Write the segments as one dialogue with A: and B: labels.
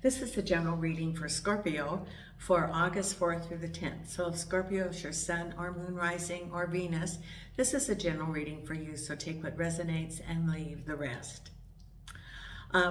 A: This is the general reading for Scorpio for August 4th through the 10th. So if Scorpio is your sun or moon rising or Venus, this is a general reading for you. So take what resonates and leave the rest.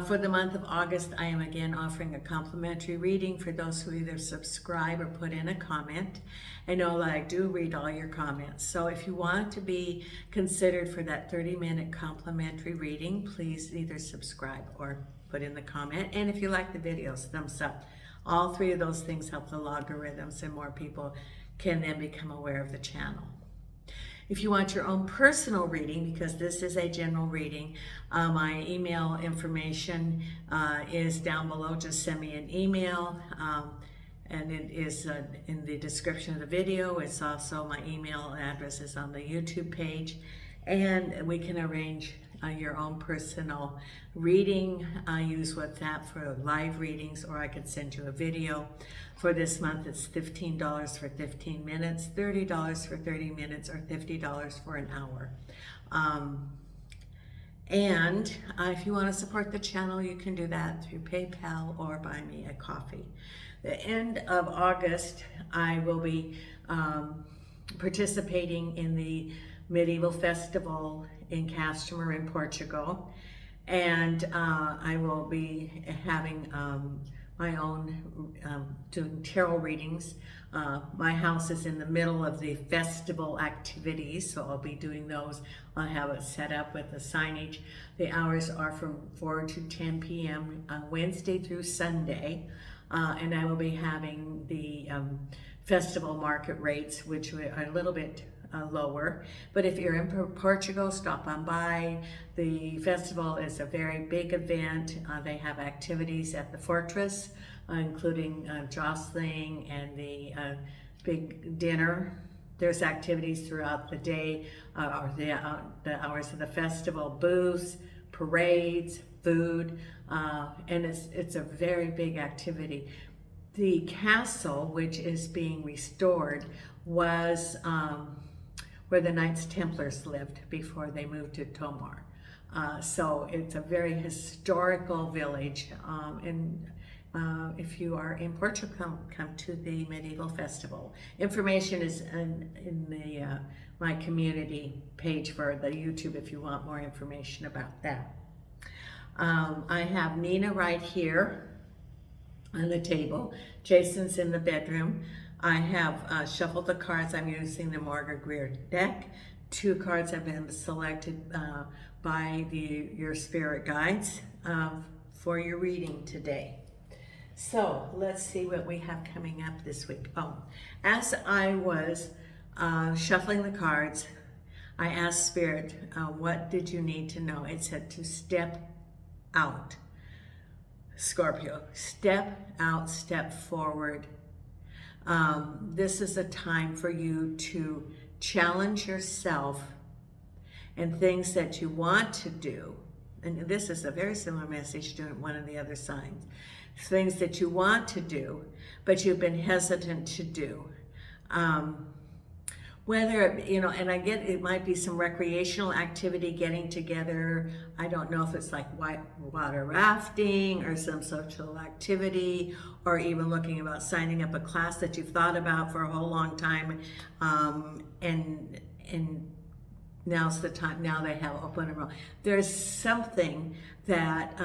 A: For the month of August, I am again offering a complimentary reading for those who either subscribe or put in a comment. I know that I do read all your comments. So if you want to be considered for that 30-minute complimentary reading, please either subscribe or put in the comment. And if you like the videos, thumbs up. All three of those things help the logarithms and more people can then become aware of the channel. If you want your own personal reading, because this is a general reading, my email information is down below. Just send me an email, and it is in the description of the video. It's also my email address is on the YouTube page, and we can arrange your own personal reading. I use WhatsApp for live readings, or I could send you a video. For this month, it's $15 for 15 minutes, $30 for 30 minutes, or $50 for an hour. If you want to support the channel, you can do that through PayPal or buy me a coffee. The end of August, I will be participating in the medieval festival in Castor in Portugal, and I will be having my own doing tarot readings. My house is in the middle of the festival activities, so I'll be doing those. I'll have it set up with the signage. The hours are from 4 to 10 p.m. Wednesday through Sunday, and I will be having the festival market rates, which are a little bit lower. But if you're in Portugal, stop on by. The festival is a very big event. They have activities at the fortress, including jostling and the big dinner. There's activities throughout the day, or the hours of the festival, booths, parades, food, and it's a very big activity. The castle, which is being restored, was where the Knights Templars lived before they moved to Tomar. So it's a very historical village. If you are in Portugal, come to the medieval festival. Information is in the my community page for the YouTube if you want more information about that. I have Nina right here on the table. Jason's in the bedroom. I have shuffled the cards. I'm using the Margaret Greer deck. 2 cards have been selected by your spirit guides for your reading today. So let's see what we have coming up this week. As I was shuffling the cards, I asked Spirit, what did you need to know? It said to step out. Scorpio, step out, step forward. This is a time for you to challenge yourself and things that you want to do. And this is a very similar message to one of the other signs. Things that you want to do, but you've been hesitant to do. Whether, and I get it might be some recreational activity, getting together. I don't know if it's like water rafting or some social activity, or even looking about signing up a class that you've thought about for a whole long time. And now's the time, now they have open enrollment. There's something that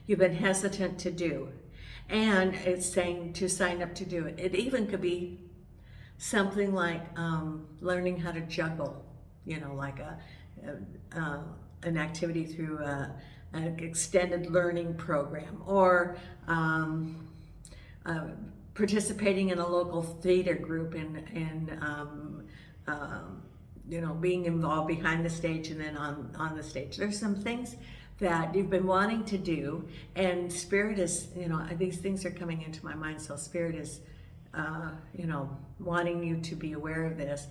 A: you've been hesitant to do. And it's saying to sign up to do it. It even could be something like learning how to juggle, like an activity through an extended learning program, or participating in a local theater group and being involved behind the stage and then on the stage. There's some things that you've been wanting to do, and Spirit is, these things are coming into my mind, so Spirit is wanting you to be aware of this,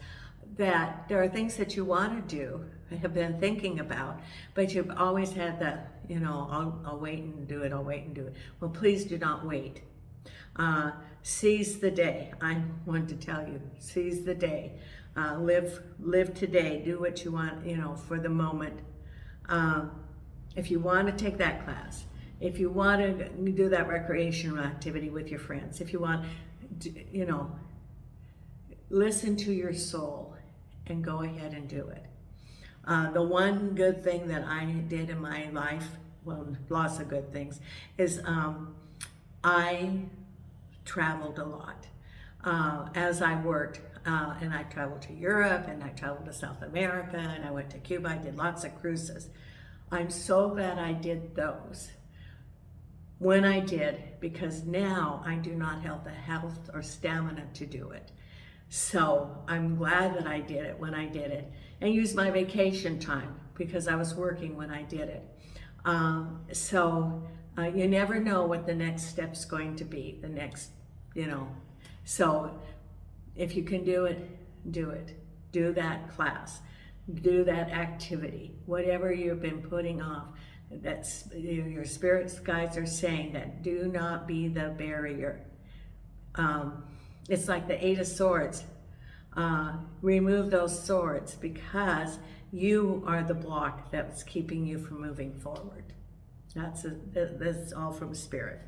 A: that there are things that you want to do, have been thinking about, but you've always had that, I'll wait and do it, I'll wait and do it. Well, please do not wait. Seize the day. I want to tell you, seize the day. Live today. Do what you want, for the moment. If you want to take that class, if you want to do that recreational activity with your friends, if you want, you know, listen to your soul and go ahead and do it. The one good thing that I did in my life, well, lots of good things, is I traveled a lot as I worked. And I traveled to Europe, and I traveled to South America, and I went to Cuba. I did lots of cruises. I'm so glad I did those when I did, because now I do not have the health or stamina to do it. So I'm glad that I did it when I did it, and used my vacation time because I was working when I did it. You never know what the next step's going to be, the next, you know. So if you can do it, do it. Do that class, do that activity, whatever you've been putting off. That's, your spirit guides are saying that do not be the barrier. It's like the Eight of Swords. Remove those swords, because you are the block that's keeping you from moving forward. That's all from Spirit.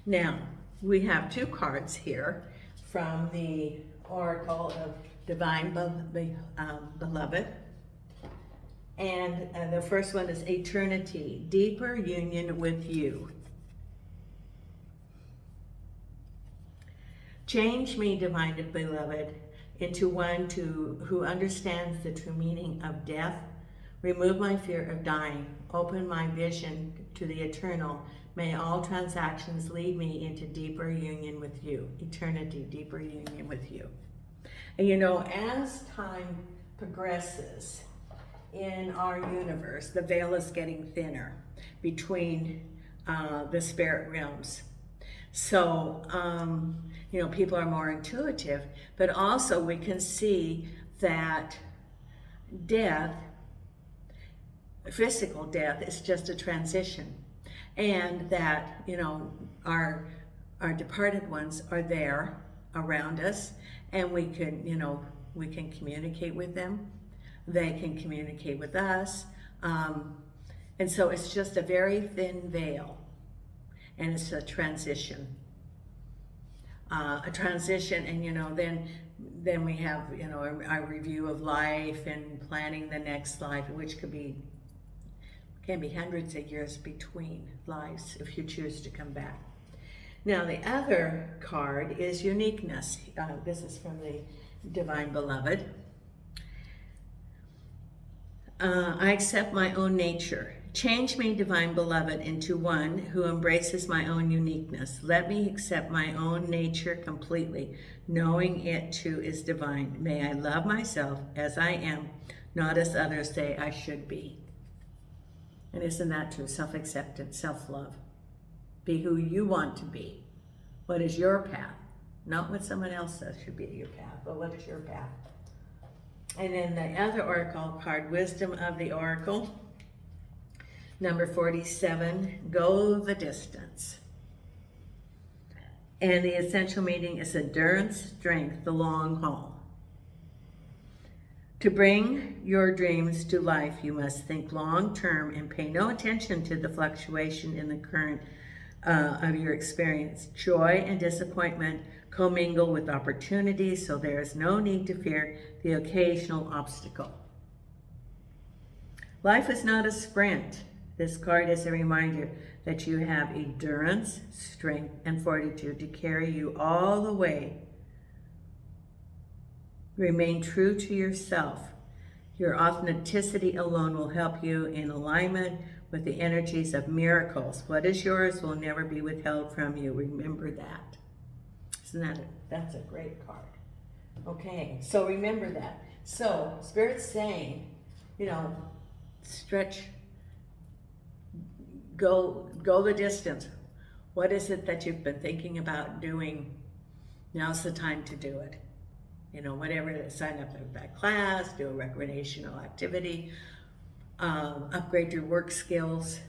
A: Now, we have two cards here from the Oracle of Divine Beloved. And the first one is Eternity, Deeper Union with You. Change me, Divine Beloved, into one who understands the true meaning of death. Remove my fear of dying. Open my vision to the eternal. May all transactions lead me into deeper union with you. Eternity, deeper union with you. And you know, as time progresses in our universe, the veil is getting thinner between the spirit realms. So, you know, people are more intuitive, but also we can see that death, physical death, is just a transition. And that, you know, our departed ones are there around us, and we can, you know, we can communicate with them. They can communicate with us. And so it's just a very thin veil, and it's a transition. And, you know, then we have, you know, a review of life and planning the next life, which can be hundreds of years between lives if you choose to come back. Now, the other card is Uniqueness. This is from the Divine Beloved. I accept my own nature. Change me, Divine Beloved, into one who embraces my own uniqueness. Let me accept my own nature completely, knowing it too is divine. May I love myself as I am, not as others say I should be. And isn't that true? Self-acceptance, self-love. Be who you want to be. What is your path? Not what someone else says should be your path, but what is your path? And then the other oracle card, Wisdom of the Oracle, number 47, Go the Distance. And the essential meaning is endurance, strength, the long haul. To bring your dreams to life, you must think long-term and pay no attention to the fluctuation in the current of your experience. Joy and disappointment commingle with opportunity, so there is no need to fear the occasional obstacle. Life is not a sprint. This card is a reminder that you have endurance, strength, and fortitude to carry you all the way. Remain true to yourself. Your authenticity alone will help you in alignment with the energies of miracles. What is yours will never be withheld from you. Remember that. That's a great card. Okay, so remember that. So, Spirit's saying, you know, stretch, go the distance. What is it that you've been thinking about doing? Now's the time to do it. You know, whatever, sign up for that class, do a recreational activity, upgrade your work skills,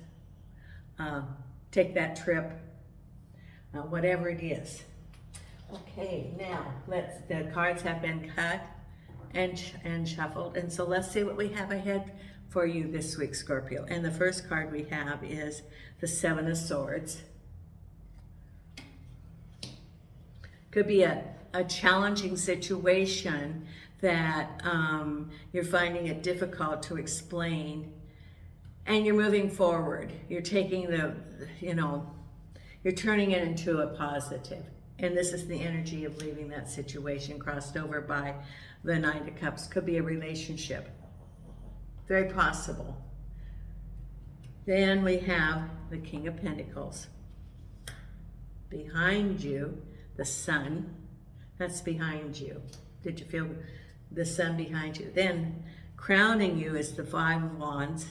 A: take that trip, whatever it is. Okay, now the cards have been cut and shuffled, and so let's see what we have ahead for you this week, Scorpio. And the first card we have is the Seven of Swords. Could be a challenging situation that you're finding it difficult to explain, and you're moving forward. You're taking you're turning it into a positive. And this is the energy of leaving that situation, crossed over by the Knight of Cups. Could be a relationship. Very possible. Then we have the King of Pentacles. Behind you, the Sun. That's behind you. Did you feel the Sun behind you? Then crowning you is the Five of Wands.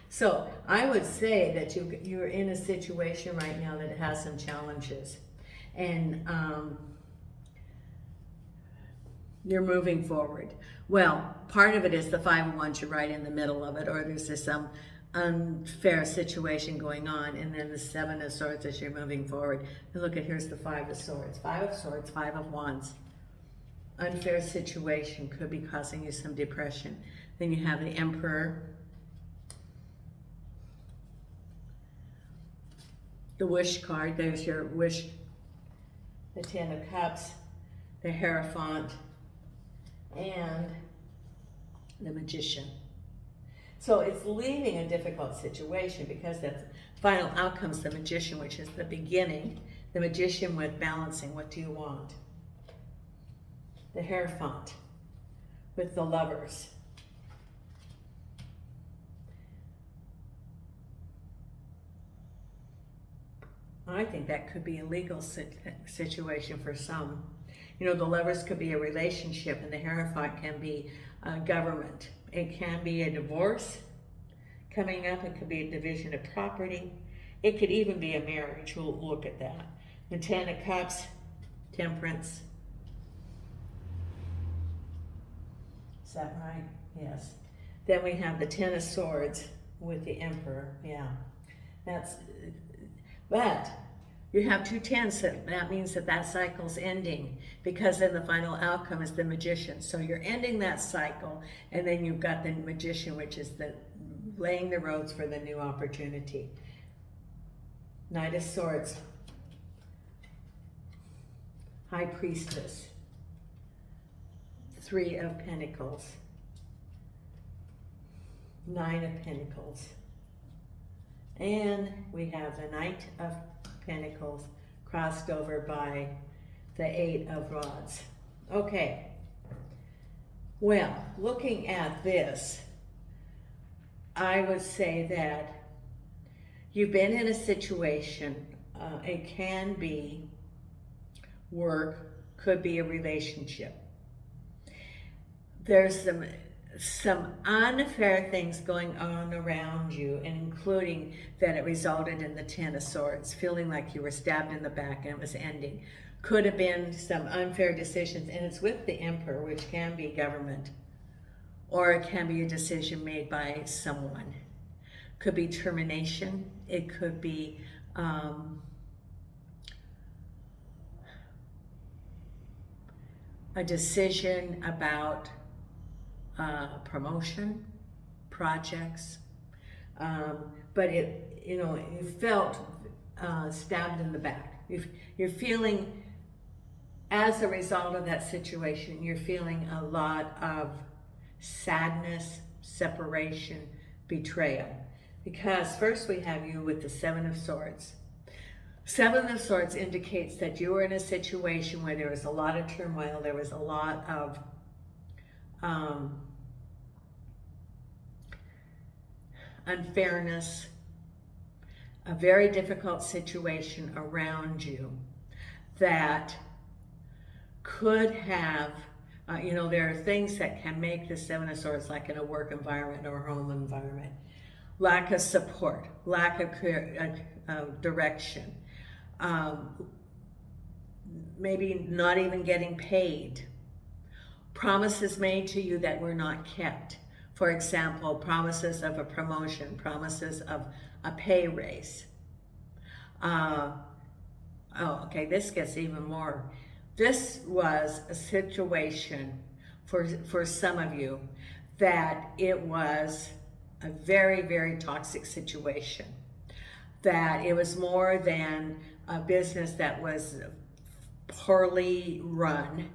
A: So I would say that you're in a situation right now that has some challenges. And you're moving forward. Well, part of it is the Five of Wands, you're right in the middle of it, or there's just some unfair situation going on, and then the Seven of Swords as you're moving forward. And look at, here's the Five of Swords. Five of Swords, Five of Wands. Unfair situation could be causing you some depression. Then you have the Emperor. The Wish card, there's your wish. The Ten of Cups, the Hierophant, and the Magician. So it's leaving a difficult situation because the final outcome is the Magician, which is the beginning. The Magician with balancing, what do you want? The Hierophant with the Lovers. I think that could be a legal situation for some. You know, the Lovers could be a relationship, and the Hierophant can be government. It can be a divorce coming up. It could be a division of property. It could even be a marriage. We'll look at that. The Ten of Cups, Temperance. Is that right? Yes. Then we have the Ten of Swords with the Emperor. Yeah. But you have two tens, that means that cycle's ending, because then the final outcome is the Magician. So you're ending that cycle, and then you've got the Magician, which is laying the roads for the new opportunity. Knight of Swords, High Priestess, Three of Pentacles, Nine of Pentacles. And we have the Knight of Pentacles crossed over by the Eight of Rods. Okay. Well, looking at this, I would say that you've been in a situation. It can be work, could be a relationship. There's some unfair things going on around you, including that it resulted in the Ten of Swords, feeling like you were stabbed in the back and it was ending. Could have been some unfair decisions, and it's with the Emperor, which can be government, or it can be a decision made by someone. Could be termination. It could be a decision about promotion, projects, but you felt stabbed in the back. You're feeling, as a result of that situation, you're feeling a lot of sadness, separation, betrayal. Because first we have you with the Seven of Swords. Seven of Swords indicates that you were in a situation where there was a lot of turmoil, there was a lot of unfairness, a very difficult situation around you that could have, there are things that can make the Seven of Swords, like in a work environment or a home environment. Lack of support, lack of direction, maybe not even getting paid. Promises made to you that were not kept. For example, promises of a promotion, promises of a pay raise. This gets even more. This was a situation for some of you that it was a very, very toxic situation, that it was more than a business that was poorly run.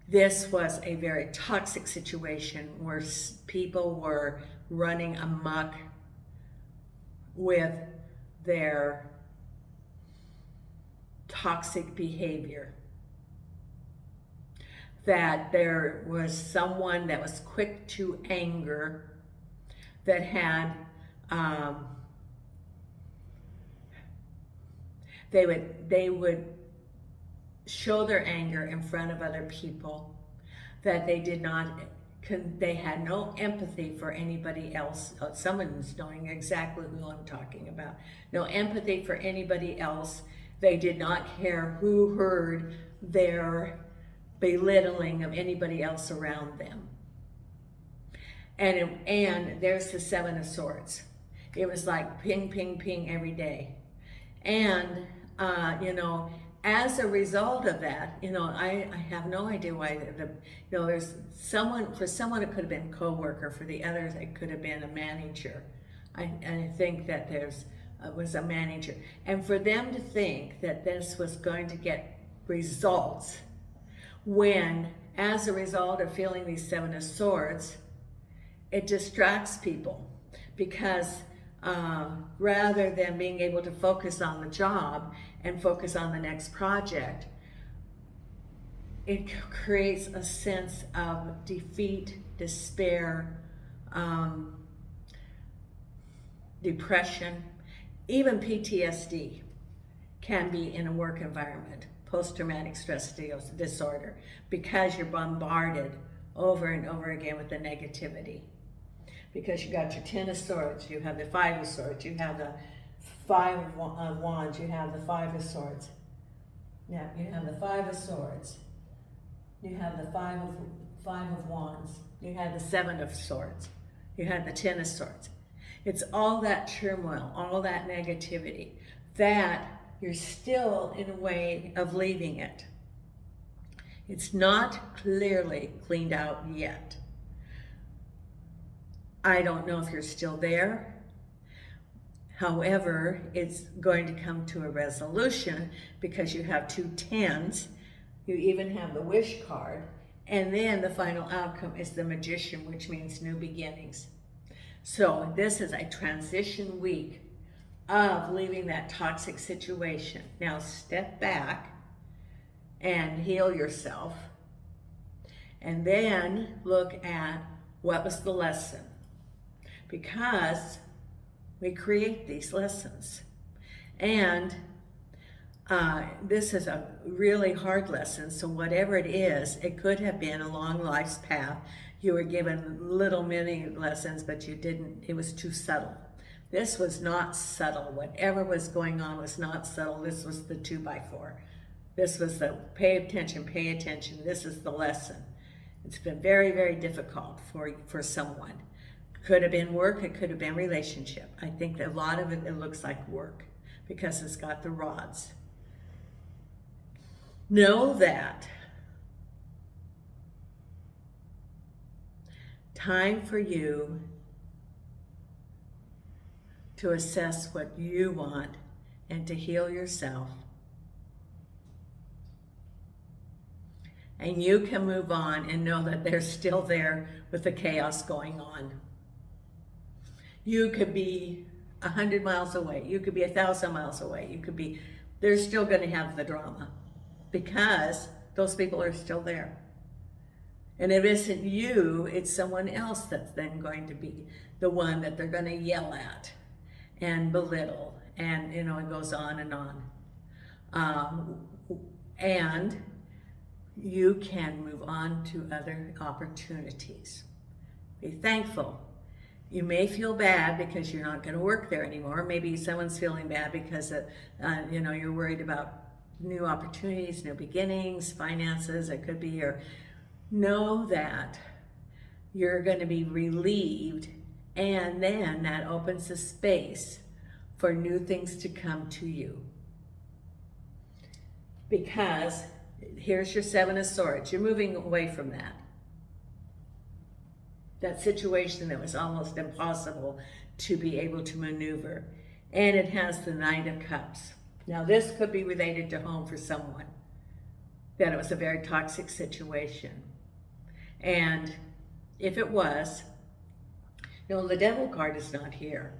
A: This was a very toxic situation where people were running amok with their toxic behavior. That there was someone that was quick to anger, that had they would show their anger in front of other people, that they had no empathy for anybody else. Someone's knowing exactly who I'm talking about. No empathy for anybody else. They did not care who heard their belittling of anybody else around them. And there's the Seven of Swords. It was like ping, ping, ping every day. And, as a result of that, I have no idea why there's someone, for someone it could have been a co-worker, for the others it could have been a manager. I think that was a manager. And for them to think that this was going to get results when, as a result of feeling these Seven of Swords, it distracts people, because rather than being able to focus on the job and focus on the next project, it creates a sense of defeat, despair, depression, even PTSD can be in a work environment, post-traumatic stress disorder, because you're bombarded over and over again with the negativity. Because you got your Ten of Swords, you have the Five of Swords, you have the Five of Wands, you have the Five of Swords. Yeah, you have the Five of Swords. You have the Five of Wands. You have the Seven of Swords. You have the Ten of Swords. It's all that turmoil, all that negativity, that you're still in a way of leaving it. It's not clearly cleaned out yet. I don't know if you're still there. However, it's going to come to a resolution, because you have two tens. You even have the Wish card. And then the final outcome is the Magician, which means new beginnings. So this is a transition week of leaving that toxic situation. Now step back and heal yourself. And then look at what was the lesson. Because we create these lessons. And this is a really hard lesson. So whatever it is, it could have been a long life's path. You were given little mini lessons, but you didn't, it was too subtle. This was not subtle. Whatever was going on was not subtle. This was the 2x4. This was the pay attention, pay attention. This is the lesson. It's been very, very difficult for someone. Could have been work, it could have been relationship. I think that a lot of it looks like work, because it's got the rods. Know that time for you to assess what you want and to heal yourself. And you can move on and know that they're still there with the chaos going on. You could be 100 miles away. You could be 1,000 miles away. You could be, they're still going to have the drama, because those people are still there. And if it isn't you, it's someone else that's then going to be the one that they're going to yell at and belittle. And, it goes on and on. And you can move on to other opportunities. Be thankful. You may feel bad because you're not going to work there anymore. Maybe someone's feeling bad because you're worried about new opportunities, new beginnings, finances. It could be know that you're going to be relieved, and then that opens a space for new things to come to you. Because here's your Seven of Swords. You're moving away from that. that situation that was almost impossible to be able to maneuver. And it has the Knight of Cups. Now this could be related to home for someone, that it was a very toxic situation. And if it was, the Devil card is not here.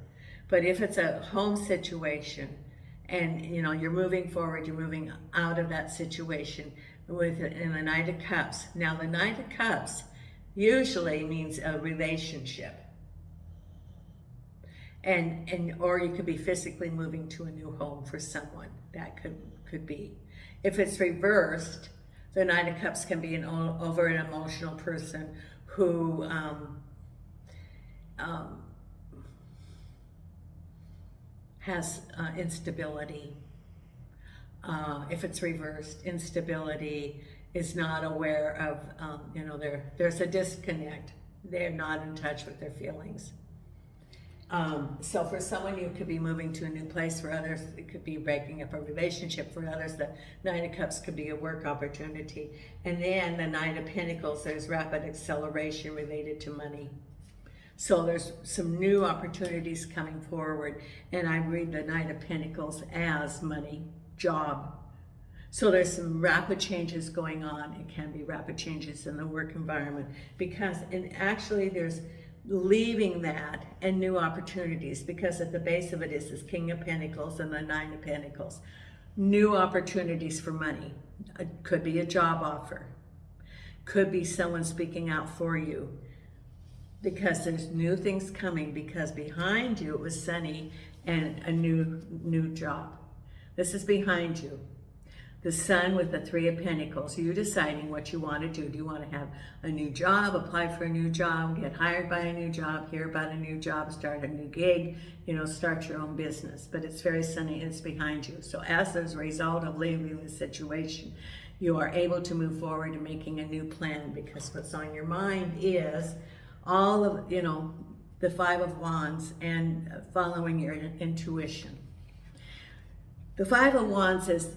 A: But if it's a home situation and, you're moving forward, you're moving out of that situation in the Knight of Cups. Now the Knight of Cups usually means a relationship. Or you could be physically moving to a new home for someone. That could be. If it's reversed, the Knight of Cups can be over an emotional person who has instability. If it's reversed, instability, is not aware of, there's a disconnect. They're not in touch with their feelings. So for someone, you could be moving to a new place. For others, it could be breaking up a relationship. For others, the Nine of Cups could be a work opportunity. And then the Nine of Pentacles, there's rapid acceleration related to money. So there's some new opportunities coming forward. And I read the Knight of Pentacles as money, job. So there's some rapid changes going on. It can be rapid changes in the work environment actually there's leaving that and new opportunities, because at the base of it is this King of Pentacles and the Nine of Pentacles. New opportunities for money. It could be a job offer. Could be someone speaking out for you, because there's new things coming, because behind you it was sunny and a new job. This is behind you. The Sun with the Three of Pentacles, you deciding what you want to do. Do you want to have a new job, apply for a new job, get hired by a new job, hear about a new job, start a new gig, start your own business? But it's very sunny and it's behind you. So as a result of leaving the situation, you are able to move forward and making a new plan, because what's on your mind is all of, the Five of Wands and following your intuition. The Five of Wands is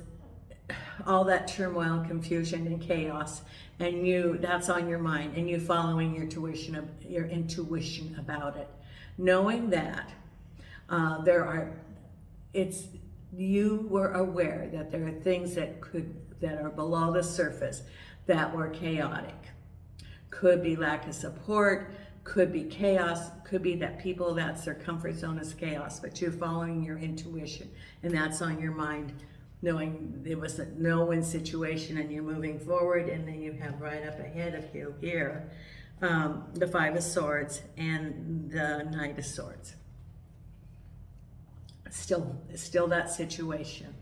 A: all that turmoil and confusion and chaos, and that's on your mind, and you following your intuition about it, knowing that you were aware that there are things that are below the surface that were chaotic. Could be lack of support, could be chaos, could be that that's their comfort zone is chaos, but you're following your intuition, and that's on your mind, knowing it was a no-win situation and you're moving forward. And then you have right up ahead of you here the Five of Swords and the Knight of Swords. Still that situation.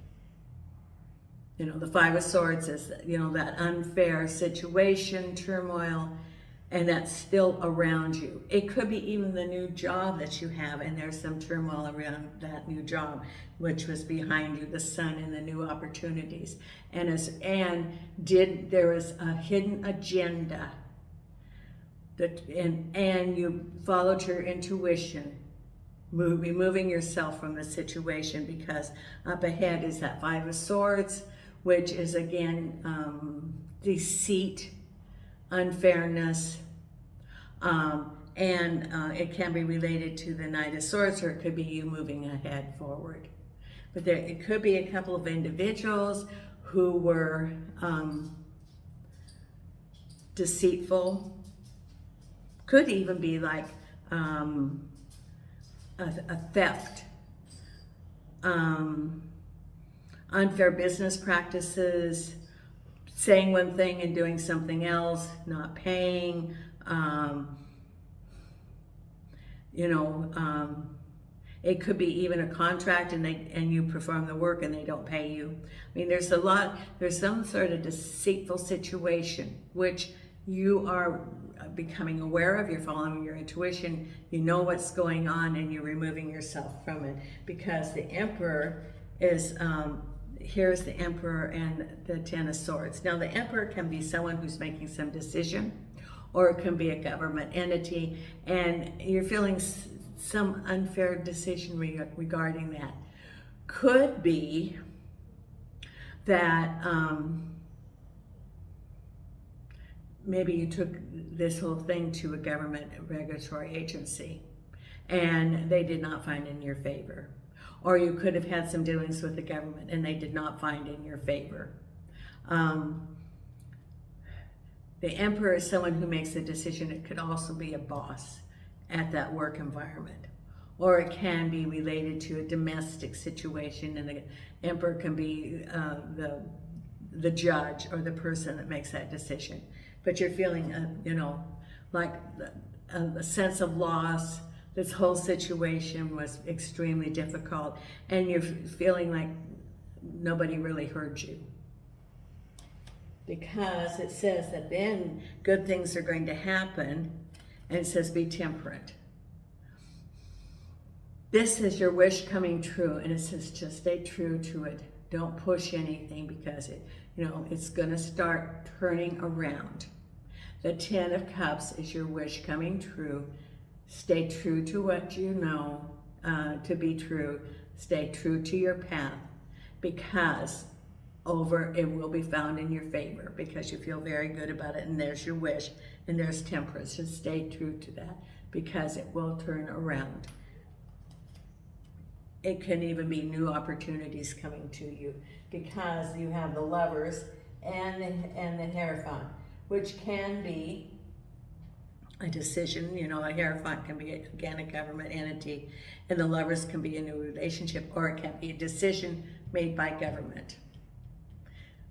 A: The Five of Swords is, that unfair situation, turmoil, and that's still around you. It could be even the new job that you have, and there's some turmoil around that new job, which was behind you, the Sun and the new opportunities. There was a hidden agenda and you followed your intuition, removing yourself from the situation, because up ahead is that Five of Swords, which is again deceit, unfairness, it can be related to the Knight of Swords, or it could be you moving ahead forward. But it could be a couple of individuals who were deceitful. Could even be like a theft, unfair business practices, saying one thing and doing something else, not paying, it could be even a contract and you perform the work and they don't pay you. I mean, there's some sort of deceitful situation which you are becoming aware of. You're following your intuition, you know what's going on, and you're removing yourself from it, because the Emperor is here's the Emperor and the Ten of Swords. Now the Emperor can be someone who's making some decision, or it can be a government entity, and you're feeling some unfair decision regarding that. Could be that maybe you took this whole thing to a government regulatory agency and they did not find in your favor. Or you could have had some dealings with the government and they did not find in your favor. The Emperor is someone who makes a decision. It could also be a boss at that work environment. Or it can be related to a domestic situation, and the Emperor can be the judge or the person that makes that decision. But you're feeling, like a sense of loss. This whole situation was extremely difficult, and you're feeling like nobody really heard you. Because it says that then good things are going to happen, and it says be temperate. This is your wish coming true, and it says just stay true to it. Don't push anything because it's going to start turning around. The 10 of Cups is your wish coming true. Stay true to what you know to be true. Stay true to your path, because it will be found in your favor, because you feel very good about it, and there's your wish, and there's temperance. Just stay true to that, because it will turn around. It can even be new opportunities coming to you, because you have the Lovers and the Hierophant, which can be a decision. A Hierophant can be, again, a government entity, and the Lovers can be a new relationship, or it can be a decision made by government.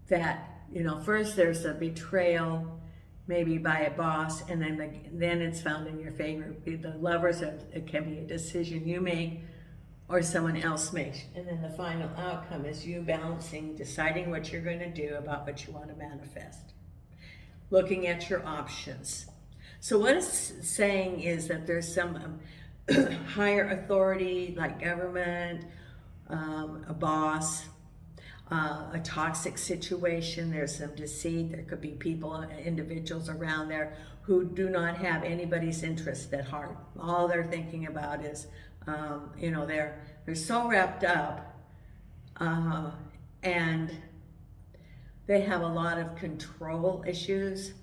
A: That, first there's a betrayal, maybe by a boss, and then it's found in your favor. The Lovers, it can be a decision you make or someone else makes. And then the final outcome is you balancing, deciding what you're going to do about what you want to manifest. Looking at your options. So what it's saying is that there's some higher authority, like government, a boss, a toxic situation. There's some deceit. There could be people, individuals around there who do not have anybody's interest at heart. All they're thinking about is, they're so wrapped up, and they have a lot of control issues,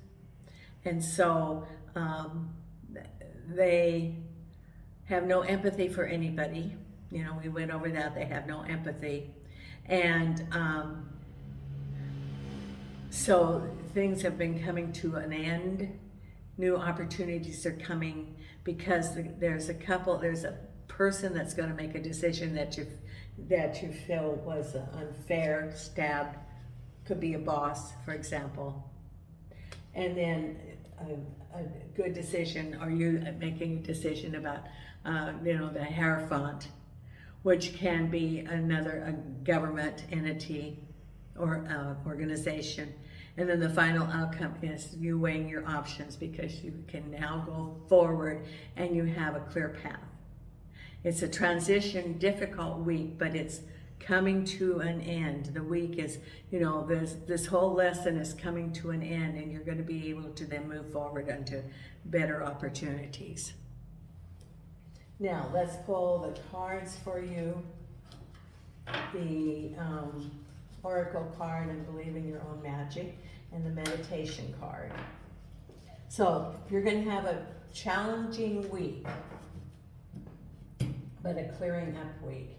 A: and so they have no empathy for anybody. We went over that. They have no empathy. And so things have been coming to an end. New opportunities are coming, because there's a person that's going to make a decision that you feel was unfair, stabbed. Could be a boss, for example. And then a good decision, or you making a decision about the Hierophant, which can be a government entity or organization. And then the final outcome is you weighing your options, because you can now go forward and you have a clear path. It's a transition, difficult week, but it's coming to an end. The week is, this whole lesson is coming to an end, and you're going to be able to then move forward into better opportunities. Now, let's pull the cards for you. The Oracle card, and Believe in Your Own Magic, and the Meditation card. So, you're going to have a challenging week, but a clearing up week.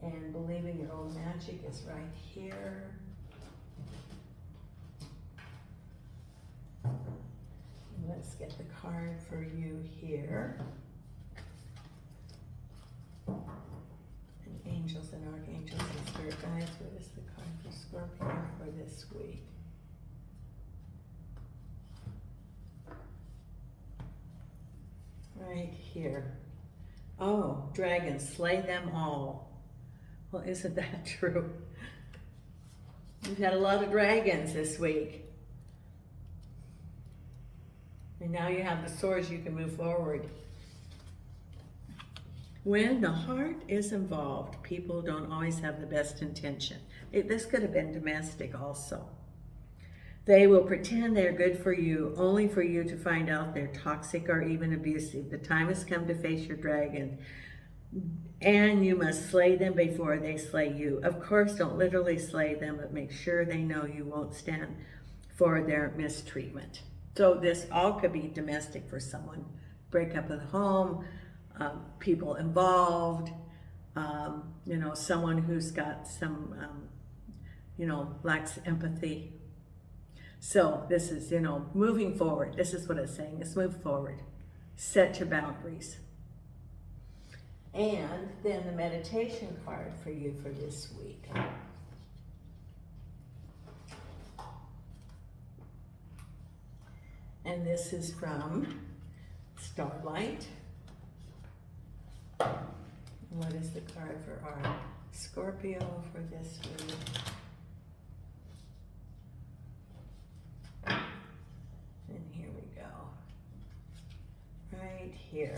A: And Believe in Your Own Magic is right here. Let's get the card for you here. And angels and archangels and spirit guides. What is the card for Scorpio for this week? Right here. Oh, dragons, slay them all. Well, isn't that true? We've had a lot of dragons this week. And now you have the swords, you can move forward. When the heart is involved, people don't always have the best intention. This could have been domestic also. They will pretend they're good for you, only for you to find out they're toxic or even abusive. The time has come to face your dragon. And you must slay them before they slay you. Of course, don't literally slay them, but make sure they know you won't stand for their mistreatment. So this all could be domestic for someone. Breakup of the home, people involved, you know, someone who's got some, you know, lacks empathy. So this is, you know, moving forward. This is what it's saying. Let's move forward. Set your boundaries. And then the meditation card for you for this week. And this is from Starlight. What is the card for our Scorpio for this week? And here we go. Right here.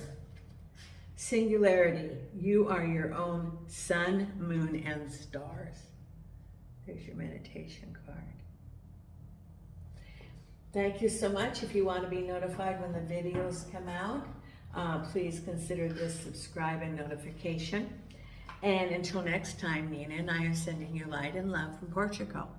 A: Singularity. You are your own sun, moon, and stars. There's your meditation card. Thank you so much. If you want to be notified when the videos come out, please consider this subscribe and notification. And until next time, Nina and I are sending you light and love from Portugal.